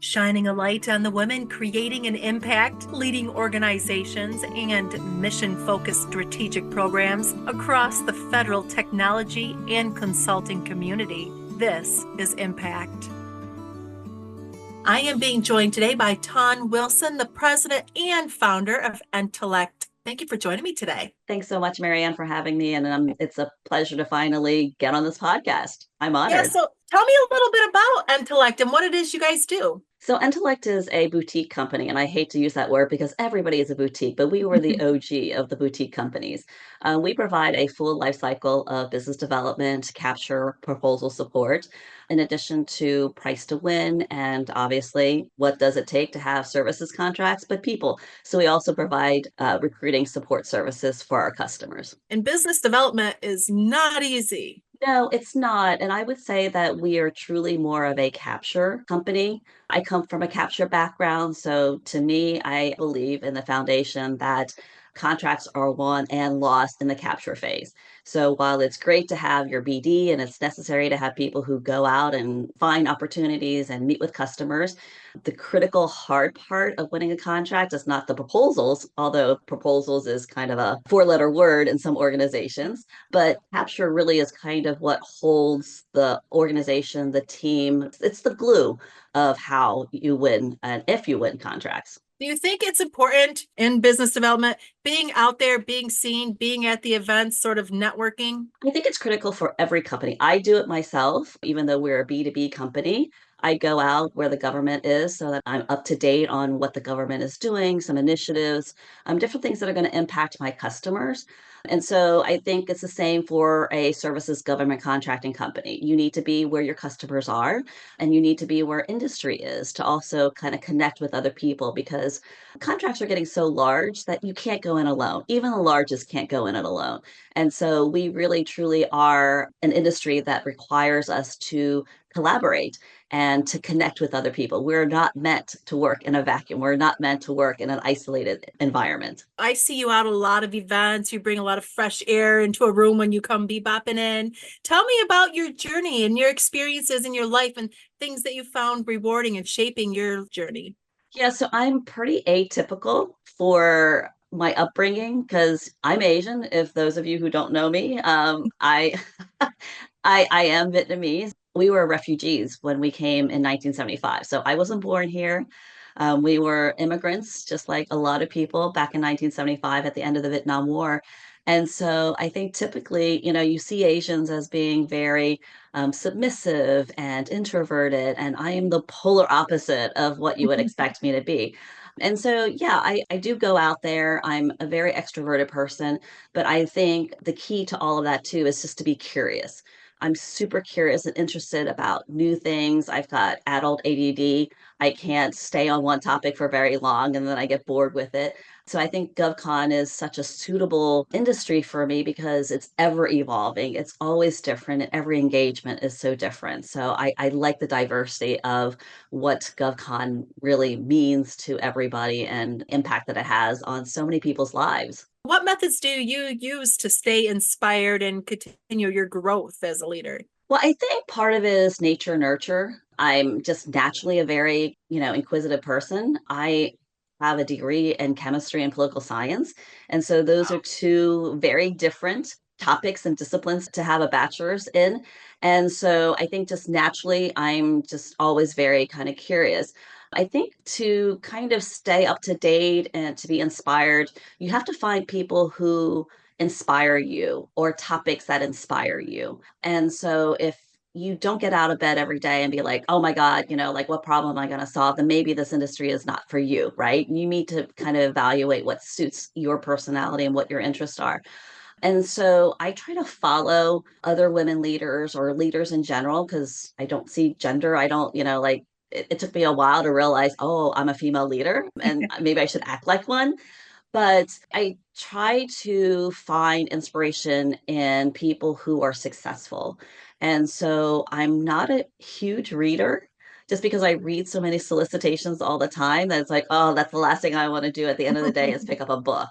shining a light on the women creating an impact, leading organizations, and mission focused strategic programs across the federal technology and consulting community. This is Impact. I am being joined today by Ton Wilson, the president and founder of Entellect. Thank you for joining me today. Thanks so much, Marianne, for having me. And it's a pleasure to finally get on this podcast. I'm Yeah, honored. so tell me a little bit about Entellect and what it is you guys do. So Entellect is a boutique company, and I hate to use that word because everybody is a boutique, but we were the OG of the boutique companies. We provide a full life cycle of business development, capture, proposal support, in addition to price to win, and obviously, what does it take to have services contracts, but people. So we also provide recruiting support services for our customers. And business development is not easy. No, it's not. And I would say that we are truly more of a capture company. I come from a capture background. So to me, I believe in the foundation that contracts are won and lost in the capture phase. So while it's great to have your BD and it's necessary to have people who go out and find opportunities and meet with customers, the critical hard part of winning a contract is not the proposals, although proposals is kind of a four-letter word in some organizations. But capture really is kind of what holds the organization, the team. It's the glue of how you win and if you win contracts. Do you think it's important in business development, being out there, being seen, being at the events, sort of networking? I think it's critical for every company. I do it myself, even though we're a B2B company. I go out where the government is so that I'm up to date on what the government is doing, some initiatives, different things that are going to impact my customers. And so I think it's the same for a services government contracting company. You need to be where your customers are, and you need to be where industry is to also kind of connect with other people because contracts are getting so large that you can't go in alone. Even the largest can't go in it alone. And so we really truly are an industry that requires us to collaborate and to connect with other people. We're not meant to work in a vacuum. We're not meant to work in an isolated environment. I see you out at a lot of events. You bring a lot of fresh air into a room when you come bebopping in. Tell me about your journey and your experiences in your life and things that you found rewarding and shaping your journey. Yeah, so I'm pretty atypical for my upbringing because I'm Asian. If those of you who don't know me, I I am Vietnamese. We were refugees when we came in 1975. So I wasn't born here. We were immigrants, just like a lot of people back in 1975 at the end of the Vietnam War. And so I think typically, you see Asians as being very submissive and introverted, and I am the polar opposite of what you would expect me to be. And so, yeah, I do go out there. I'm a very extroverted person, but I think the key to all of that too is just to be curious. I'm super curious and interested about new things. I've got adult ADD. I can't stay on one topic for very long and then I get bored with it. So I think GovCon is such a suitable industry for me because it's ever evolving. It's always different and every engagement is so different. So I like the diversity of what GovCon really means to everybody and impact that it has on so many people's lives. What methods do you use to stay inspired and continue your growth as a leader? Well, I think part of it is nature nurture. I'm just naturally a very, inquisitive person. I have a degree in chemistry and political science. And so those are two very different topics and disciplines to have a bachelor's in. And so I think just naturally, I'm just always very kind of curious. I think to kind of stay up to date and to be inspired, you have to find people who inspire you or topics that inspire you. And so if you don't get out of bed every day and be like, oh my God, like what problem am I going to solve? Then maybe this industry is not for you, right? You need to kind of evaluate what suits your personality and what your interests are. And so I try to follow other women leaders or leaders in general because I don't see gender. I don't, like it took me a while to realize, oh, I'm a female leader and maybe I should act like one. But I try to find inspiration in people who are successful. And so I'm not a huge reader just because I read so many solicitations all the time that it's like, oh, that's the last thing I want to do at the end of the day is pick up a book.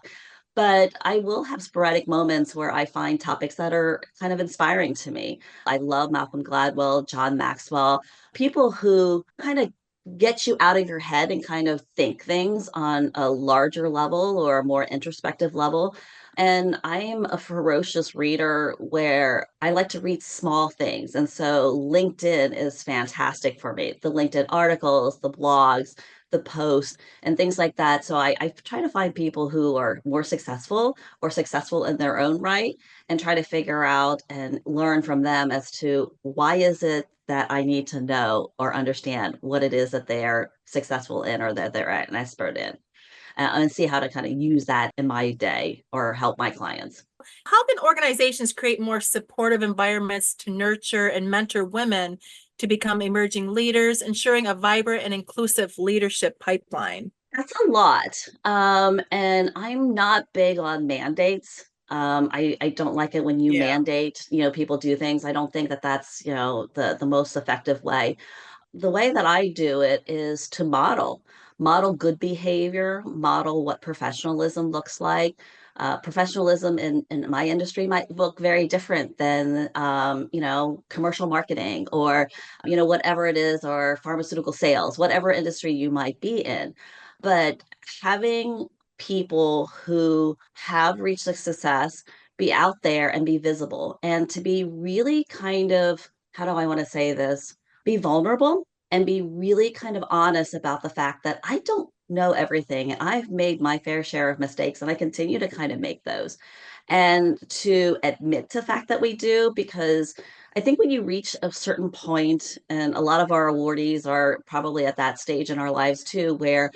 But I will have sporadic moments where I find topics that are kind of inspiring to me. I love Malcolm Gladwell, John Maxwell, people who kind of get you out of your head and kind of think things on a larger level or a more introspective level. And I am a ferocious reader where I like to read small things. And so LinkedIn is fantastic for me. The LinkedIn articles, the blogs, the posts, and things like that. So I try to find people who are more successful or successful in their own right and try to figure out and learn from them as to why is it that I need to know or understand what it is that they are successful in or that they're an expert in, and see how to kind of use that in my day or help my clients. How can organizations create more supportive environments to nurture and mentor women to become emerging leaders, ensuring a vibrant and inclusive leadership pipeline? That's a lot. And I'm not big on mandates. I don't like it when you Yeah. mandate, people do things. I don't think that that's, the most effective way. The way that I do it is to model good behavior, model what professionalism looks like. Professionalism in my industry might look very different than, commercial marketing or, whatever it is, or pharmaceutical sales, whatever industry you might be in. But having people who have reached a success be out there and be visible and to be really kind of, how do I want to say this? Be vulnerable and be really kind of honest about the fact that I don't know everything and I've made my fair share of mistakes and I continue to kind of make those. And to admit to the fact that we do, because I think when you reach a certain point, and a lot of our awardees are probably at that stage in our lives too, where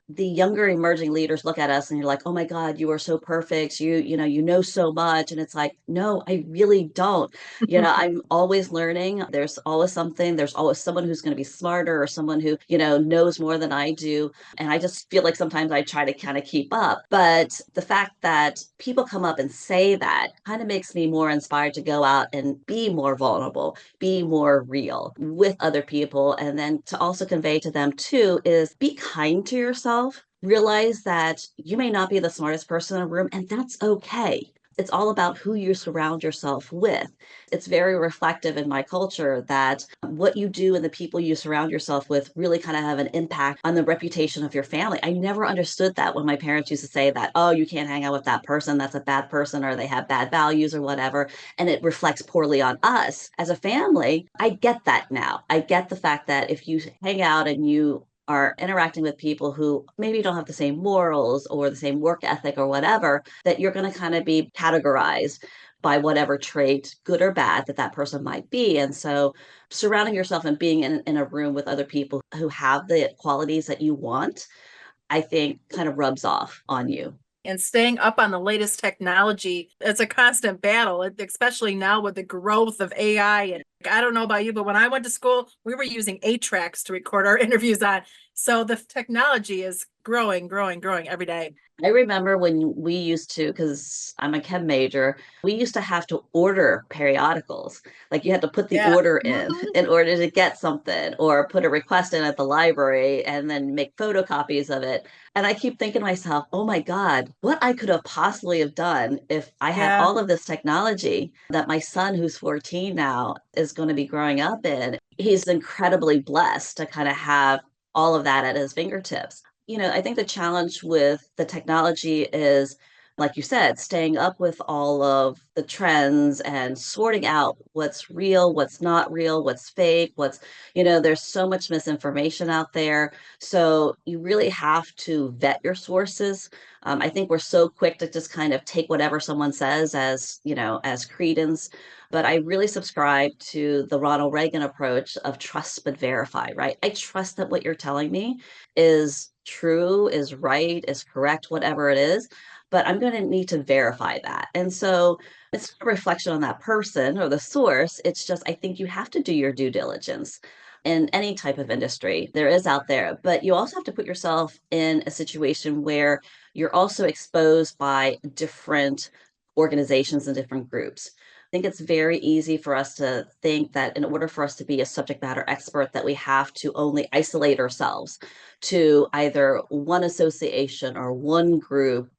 the younger emerging leaders look at us and you're like, oh my God, you are so perfect. You know so much. And it's like, no, I really don't. I'm always learning. There's always something. There's always someone who's going to be smarter or someone who, knows more than I do. And I just feel like sometimes I try to kind of keep up. But the fact that people come up and say that kind of makes me more inspired to go out and be more vulnerable, be more real with other people. And then to also convey to them too is be kind to yourself. Realize that you may not be the smartest person in the room, and that's okay. It's all about who you surround yourself with. It's very reflective in my culture that what you do and the people you surround yourself with really kind of have an impact on the reputation of your family. I never understood that when my parents used to say that, oh, you can't hang out with that person, that's a bad person, or they have bad values or whatever, and it reflects poorly on us as a family. I get that now. I get the fact that if you hang out and you are interacting with people who maybe don't have the same morals or the same work ethic or whatever, that you're going to kind of be categorized by whatever trait, good or bad, that that person might be. And so surrounding yourself and being in a room with other people who have the qualities that you want, I think kind of rubs off on you. And staying up on the latest technology, it's a constant battle, especially now with the growth of AI. And I don't know about you, but when I went to school, we were using 8 tracks to record our interviews on. So the technology is growing, growing, growing every day. I remember when we used to, because I'm a chem major, we used to have to order periodicals. Like you had to put the Yeah. order in order to get something, or put a request in at the library and then make photocopies of it. And I keep thinking to myself, oh my God, what I could have possibly have done if I had Yeah. all of this technology that my son, who's 14 now, is going to be growing up in. He's incredibly blessed to kind of have all of that at his fingertips. I think the challenge with the technology is, like you said, staying up with all of the trends and sorting out what's real, what's not real, what's fake, there's so much misinformation out there. So you really have to vet your sources. I think we're so quick to just kind of take whatever someone says as credence. But I really subscribe to the Ronald Reagan approach of trust but verify, right? I trust that what you're telling me is true, is right, is correct, whatever it is, but I'm going to need to verify that. And so it's not a reflection on that person or the source. It's just, I think you have to do your due diligence in any type of industry there is out there, but you also have to put yourself in a situation where you're also exposed by different organizations and different groups. I think it's very easy for us to think that in order for us to be a subject matter expert, that we have to only isolate ourselves to either one association or one group,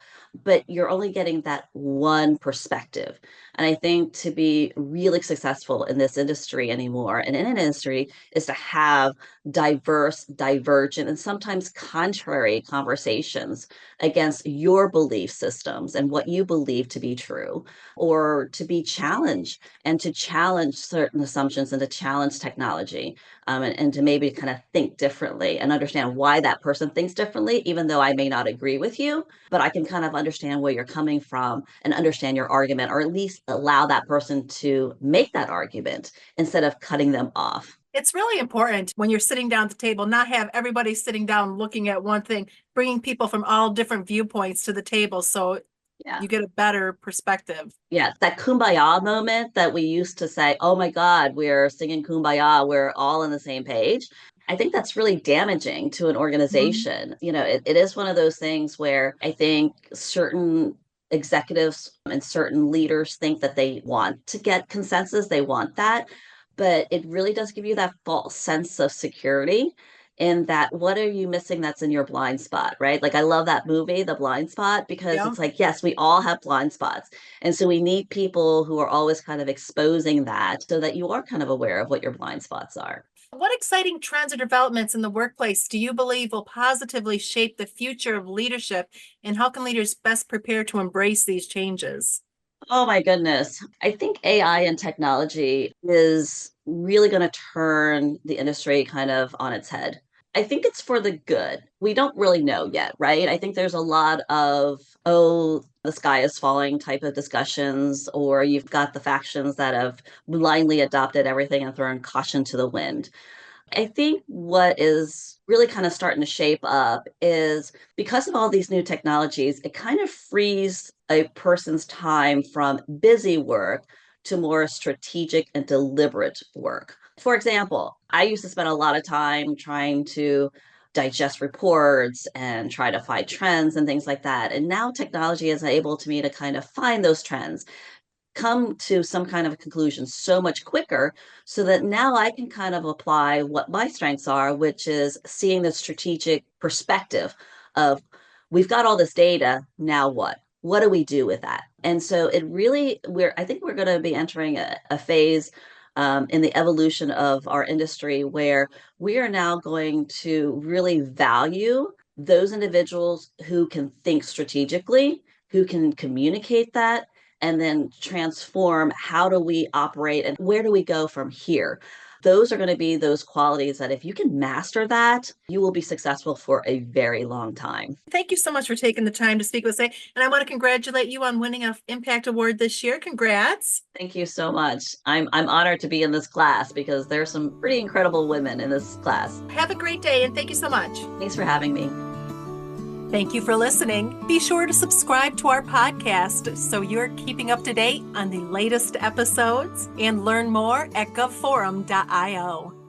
but you're only getting that one perspective. And I think to be really successful in this industry anymore, and in an industry, is to have diverse, divergent, and sometimes contrary conversations against your belief systems and what you believe to be true, or to be challenged and to challenge certain assumptions and to challenge technology, and to maybe kind of think differently and understand why that person thinks differently, even though I may not agree with you, but I can kind of understand where you're coming from and understand your argument, or at least allow that person to make that argument instead of cutting them off. It's really important when you're sitting down at the table, not have everybody sitting down looking at one thing, bringing people from all different viewpoints to the table so Yeah. you get a better perspective. Yeah, that kumbaya moment that we used to say, oh my God, we're singing kumbaya, we're all on the same page. I think that's really damaging to an organization. It is one of those things where I think certain executives and certain leaders think that they want to get consensus, they want that, but it really does give you that false sense of security in that what are you missing that's in your blind spot, right? Like I love that movie, The Blind Spot, because Yeah. it's like, yes, we all have blind spots. And so we need people who are always kind of exposing that so that you are kind of aware of what your blind spots are. What exciting trends or developments in the workplace do you believe will positively shape the future of leadership, and how can leaders best prepare to embrace these changes? Oh my goodness. I think AI and technology is really going to turn the industry kind of on its head. I think it's for the good. We don't really know yet, right? I think there's a lot of, oh, the sky is falling type of discussions, or you've got the factions that have blindly adopted everything and thrown caution to the wind. I think what is really kind of starting to shape up is because of all these new technologies, it kind of frees a person's time from busy work to more strategic and deliberate work. For example, I used to spend a lot of time trying to digest reports and try to find trends and things like that. And now technology is able to me to kind of find those trends, come to some kind of a conclusion so much quicker, so that now I can kind of apply what my strengths are, which is seeing the strategic perspective of we've got all this data, now what? What do we do with that? And so it really, I think we're going to be entering a phase in the evolution of our industry where we are now going to really value those individuals who can think strategically, who can communicate that, and then transform how do we operate and where do we go from here. Those are going to be those qualities that if you can master that, you will be successful for a very long time. Thank you so much for taking the time to speak with us today. And I want to congratulate you on winning an Impact Award this year. Congrats. Thank you so much. I'm honored to be in this class because there's some pretty incredible women in this class. Have a great day, and thank you so much. Thanks for having me. Thank you for listening. Be sure to subscribe to our podcast so you're keeping up to date on the latest episodes, and learn more at govforum.io.